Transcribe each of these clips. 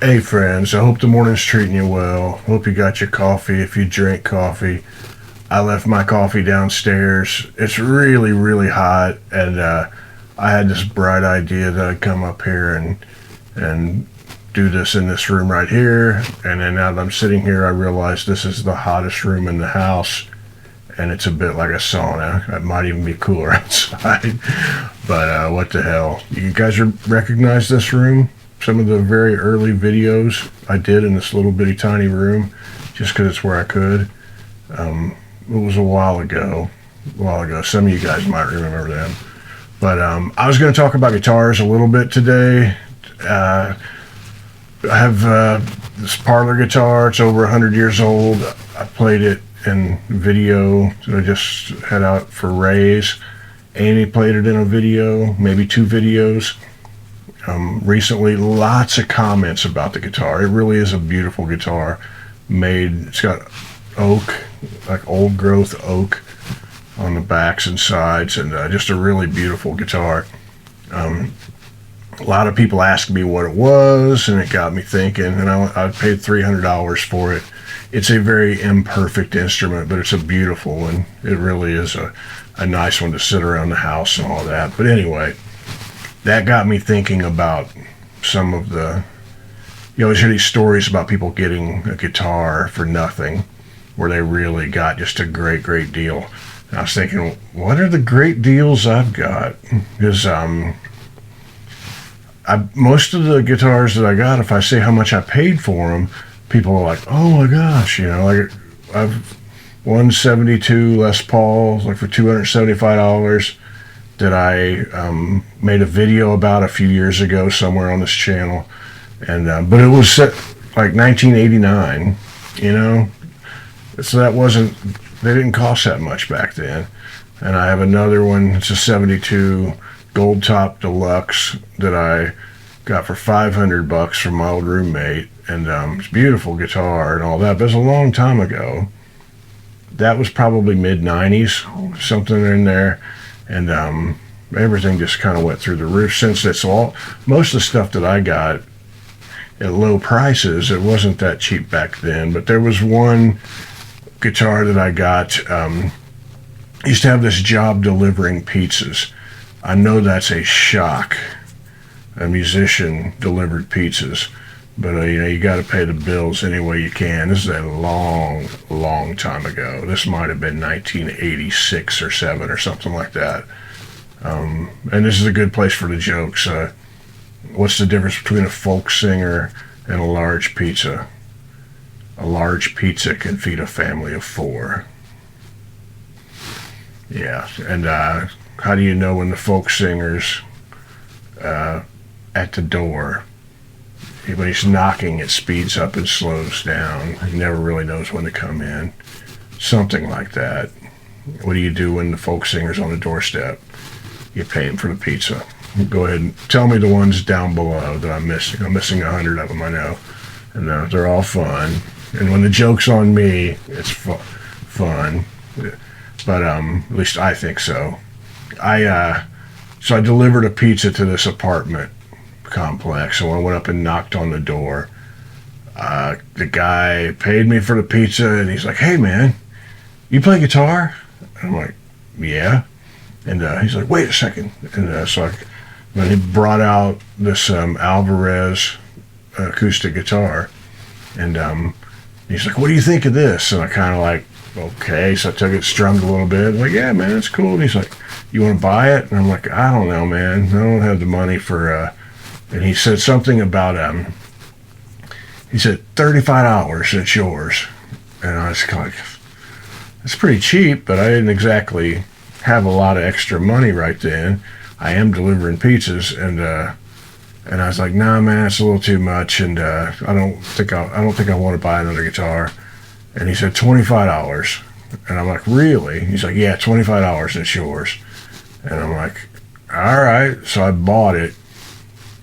Hey friends, I hope the morning's treating you well. Hope you got your coffee if you drink coffee. I left my coffee downstairs. It's really, really hot, and I had this bright idea that I'd come up here and do this in this room right here. And then now that I'm sitting here, I realize this is the hottest room in the house, and it's a bit like a sauna. It might even be cooler outside, but what the hell? You guys recognize this room? Some of the very early videos I did in this little bitty tiny room, just because it's where I could. It was a while ago. Some of you guys might remember them. But I was going to talk about guitars a little bit today. I have this parlor guitar. It's over 100 years old. I played it in video. So I just had out for Ray's. Amy played it in a video, maybe 2 videos. Recently, lots of comments about the guitar. It really is a beautiful guitar. It's got oak, like old growth oak on the backs and sides, and just a really beautiful guitar. A lot of people asked me what it was, and it got me thinking, and I paid $300 for it. It's a very imperfect instrument, but it's a beautiful one. It really is a nice one to sit around the house and all that. But anyway, that got me thinking about some of you always hear these stories about people getting a guitar for nothing, where they really got just a great, great deal. And I was thinking, what are the great deals I've got? Because most of the guitars that I got, if I say how much I paid for them, people are like, oh my gosh, like I've 172 Les Pauls, like for $275. That I made a video about a few years ago somewhere on this channel, and but it was set like 1989, so they didn't cost that much back then. And I have another one. It's a 72 Gold Top Deluxe that I got for $500 from my old roommate, and it's a beautiful guitar and all that, but it's a long time ago. That was probably mid-90s, something in there. And everything just kind of went through the roof since it's most of the stuff that I got at low prices. It wasn't that cheap back then, but there was one guitar that I got. I used to have this job delivering pizzas. I know that's a shock, a musician delivered pizzas, but you got to pay the bills any way you can. This is a long, long time ago. This might have been 1986 or 7 or something like that. And this is a good place for the jokes. What's the difference between a folk singer and a large pizza? A large pizza can feed a family of 4. Yeah, and how do you know when the folk singer's at the door? When he's knocking, it speeds up and slows down. He never really knows when to come in. Something like that. What do you do when the folk singer's on the doorstep? You pay him for the pizza. Go ahead and tell me the ones down below that I'm missing. I'm missing 100 of them, I know. And they're all fun. And when the joke's on me, it's fun. But at least I think so. So I delivered a pizza to this apartment complex, so I went up and knocked on the door. The guy paid me for the pizza, and he's like, hey man, you play guitar? And I'm like, yeah. And he's like, wait a second. And then he brought out this Alvarez acoustic guitar, and he's like, what do you think of this? And I kind of like, okay. So I took it, strummed a little bit. I'm like, yeah man, it's cool. And he's like, you want to buy it? And I'm like, I don't know man, I don't have the money for and he said something about he said $35, it's yours. And I was kind of like, it's pretty cheap, but I didn't exactly have a lot of extra money right then. I am delivering pizzas, and I was like, nah man, it's a little too much, and I don't think I want to buy another guitar. And he said $25. And I'm like, really? He's like, yeah, $25, it's yours. And I'm like, all right. So I bought it.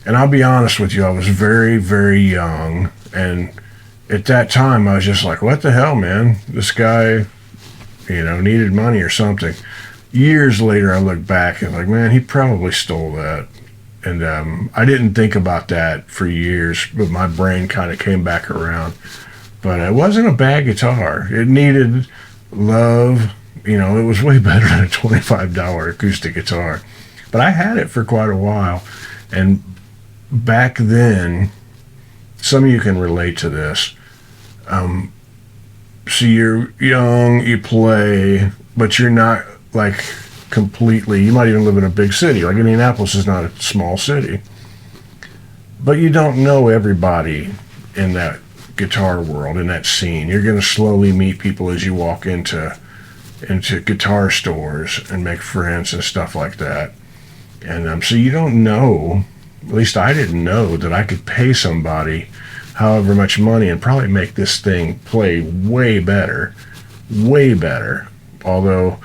And I'll be honest with you, I was very, very young. And at that time, I was just like, what the hell, man? This guy, needed money or something. Years later, I look back and like, man, he probably stole that. And I didn't think about that for years, but my brain kind of came back around. But it wasn't a bad guitar. It needed love. You know, it was way better than a $25 acoustic guitar. But I had it for quite a while. And back then, some of you can relate to this. So you're young, you play, but you're not like completely, you might even live in a big city. Like Indianapolis is not a small city. But you don't know everybody in that guitar world, in that scene. You're going to slowly meet people as you walk into guitar stores and make friends and stuff like that. And so you don't know, at least I didn't know, that I could pay somebody however much money and probably make this thing play way better. Although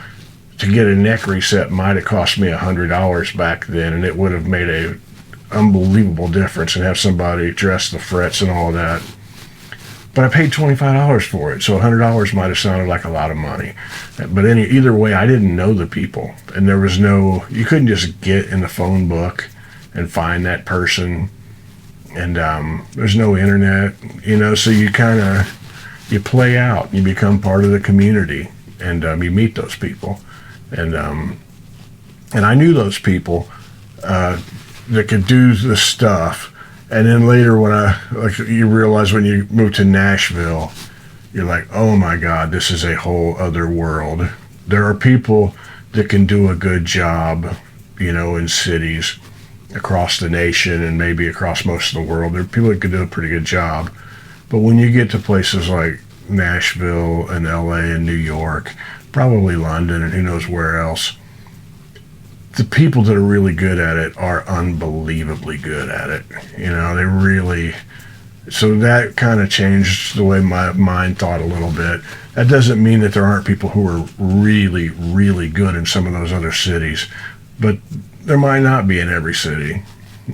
to get a neck reset might have cost me $100 back then, and it would have made a unbelievable difference and have somebody dress the frets and all of that. But I paid $25 for it, so $100 might have sounded like a lot of money. But either way, I didn't know the people, and there was you couldn't just get in the phone book and find that person, and there's no internet, so you play out, you become part of the community, and you meet those people, and I knew those people that could do the stuff. And then later you realize when you move to Nashville, you're like, oh my God, this is a whole other world. There are people that can do a good job, in cities across the nation and maybe across most of the world. There are people that can do a pretty good job. But when you get to places like Nashville and LA and New York, probably London and who knows where else, the people that are really good at it are unbelievably good at it. They really, so that kind of changed the way my mind thought a little bit. That doesn't mean that there aren't people who are really, really good in some of those other cities, but there might not be in every city,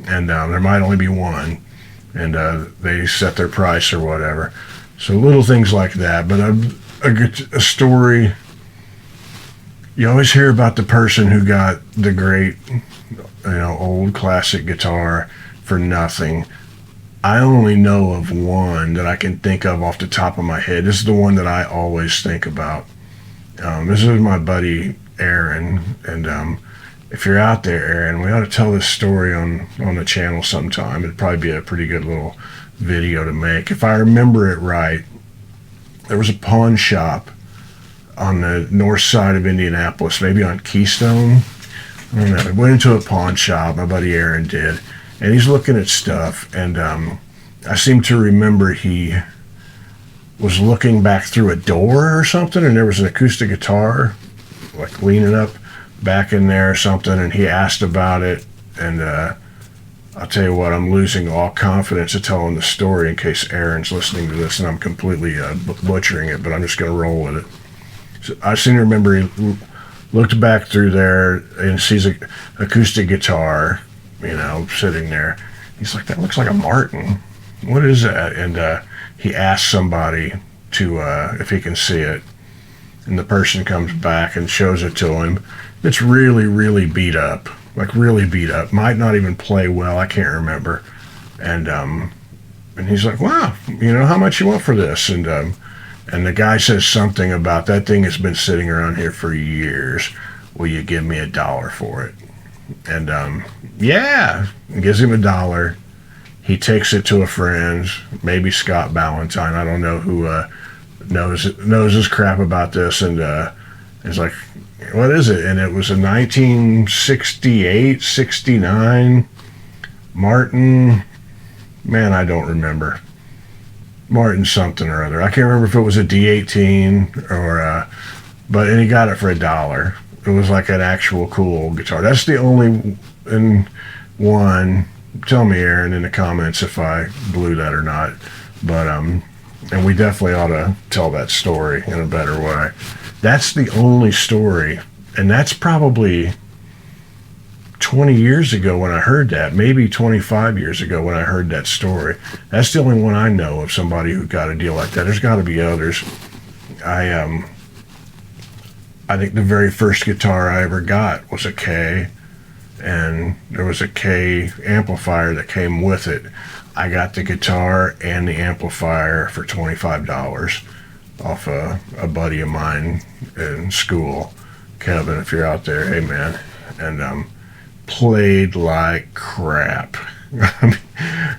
and there might only be one, and they set their price or whatever. So little things like that, but a story. You always hear about the person who got the great, old classic guitar for nothing. I only know of one that I can think of off the top of my head. This is the one that I always think about. This is my buddy Aaron, and if you're out there, Aaron, we ought to tell this story on the channel sometime. It'd probably be a pretty good little video to make. If I remember it right, there was a pawn shop on the north side of Indianapolis, maybe on Keystone. I don't know. I went into a pawn shop, my buddy Aaron did, and he's looking at stuff, and I seem to remember he was looking back through a door or something, and there was an acoustic guitar, like leaning up back in there or something, and he asked about it, and I'll tell you what, I'm losing all confidence of telling the story in case Aaron's listening to this, and I'm completely butchering it, but I'm just going to roll with it. So I seem to remember he looked back through there and sees an acoustic guitar, sitting there. He's like, that looks like a Martin. What is that? And he asked somebody if he can see it. And the person comes back and shows it to him. It's really, really beat up. Like really beat up. Might not even play well. I can't remember. And he's like, wow, how much you want for this? And the guy says something about, that thing has been sitting around here for years. Will you give me $1 for it? And yeah, gives him $1. He takes it to a friend, maybe Scott Ballantyne. I don't know who knows his crap about this. And it's like, what is it? And it was a 1968, 69 Martin. Man, I don't remember. Martin something or other. I can't remember if it was a D18 or and he got it for $1. It was like an actual cool guitar. That's the only one. Tell me, Aaron, in the comments if I blew that or not. But and we definitely ought to tell that story in a better way. That's the only story, and that's probably 20 years ago when I heard that, maybe 25 years ago when I heard that story. That's the only one I know of somebody who got a deal like that. There's got to be others. I think the very first guitar I ever got was a K, and there was a K amplifier that came with it. I got the guitar and the amplifier for $25 off a buddy of mine in school. Kevin, if you're out there, hey man. And played like crap.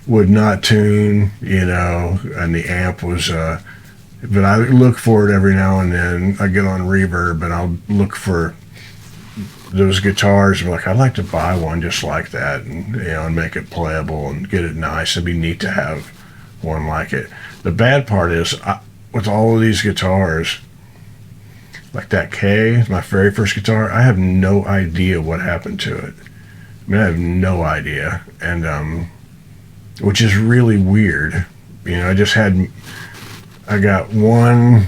Would not tune, and the amp was, but I look for it every now and then. I get on Reverb and I'll look for those guitars and be like, I'd like to buy one just like that, and make it playable and get it nice. It'd be neat to have one like it. The bad part is, with all of these guitars, like that K, my very first guitar, I have no idea what happened to it. I mean, I have no idea, and which is really weird. I got one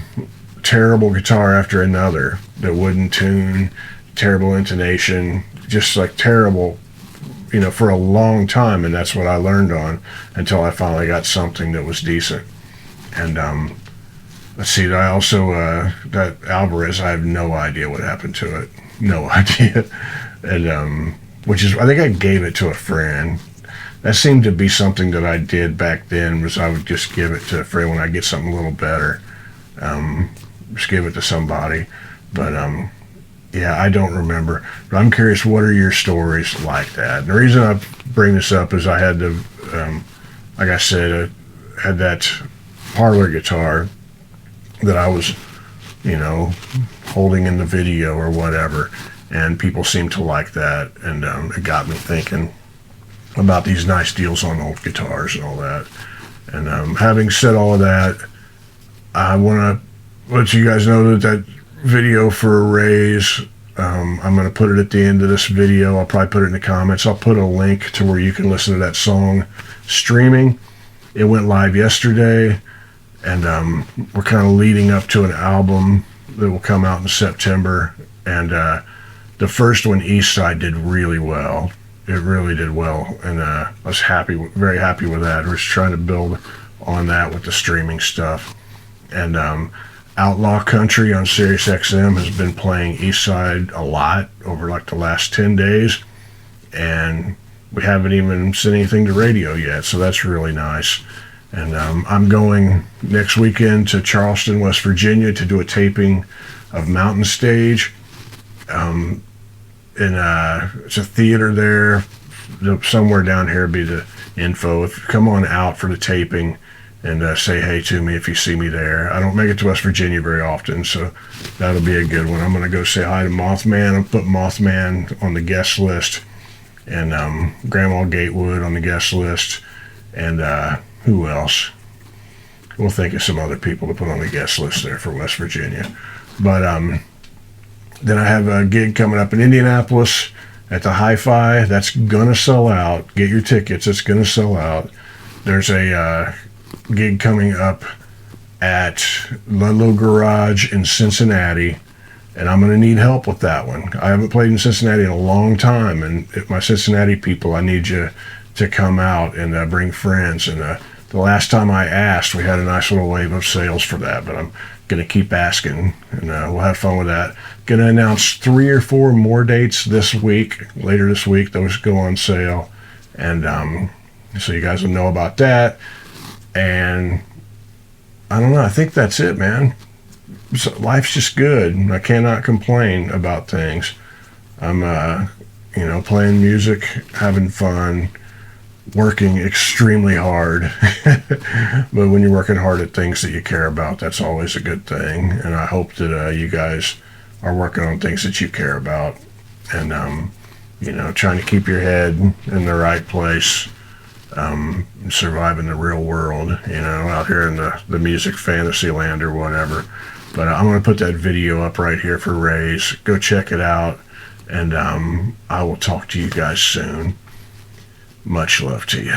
terrible guitar after another that wouldn't tune, terrible intonation, just like terrible, for a long time, and that's what I learned on until I finally got something that was decent. And let's see, I also, that Alvarez, I have no idea what happened to it. No idea. And which is, I think I gave it to a friend. That seemed to be something that I did back then, was I would just give it to a friend when I get something a little better. Just give it to somebody. But yeah, I don't remember. But I'm curious, what are your stories like that? And the reason I bring this up is I had to, like I said, I had that parlor guitar that I was, holding in the video or whatever. And people seem to like that, and it got me thinking about these nice deals on old guitars and all that. And having said all of that, I want to let you guys know that video for a raise, I'm going to put it at the end of this video. I'll probably put it in the comments. I'll put a link to where you can listen to that song streaming. It went live yesterday, and we're kind of leading up to an album that will come out in September. And the first one, East Side, did really well. It really did well, and I was very happy with that. We're just trying to build on that with the streaming stuff. And Outlaw Country on Sirius XM has been playing East Side a lot over like the last 10 days, and we haven't even sent anything to radio yet, so that's really nice. And I'm going next weekend to Charleston, West Virginia to do a taping of Mountain Stage. It's a theater there. Somewhere down here be the info. Come on out for the taping and say hey to me if you see me there. I don't make it to West Virginia very often, so that'll be a good one. I'm going to go say hi to Mothman. I'll put Mothman on the guest list, and Grandma Gatewood on the guest list, and who else? We'll think of some other people to put on the guest list there for West Virginia. But then I have a gig coming up in Indianapolis at the Hi-Fi. That's going to sell out. Get your tickets. It's going to sell out. There's a gig coming up at Ludlow Garage in Cincinnati, and I'm going to need help with that one. I haven't played in Cincinnati in a long time, and if my Cincinnati people, I need you to come out and bring friends. And the last time I asked, we had a nice little wave of sales for that, but I'm going to keep asking, and we'll have fun with that. Going to announce 3 or 4 more dates later this week. Those go on sale, and so you guys will know about that. And I don't know, I think that's it, man. So life's just good. I cannot complain about things. I'm playing music, having fun, working extremely hard. But when you're working hard at things that you care about, that's always a good thing. And I hope that you guys are working on things that you care about, and trying to keep your head in the right place, surviving the real world, out here in the music fantasy land or whatever. But I'm going to put that video up right here for Raise. Go check it out, and I will talk to you guys soon. Much love to you.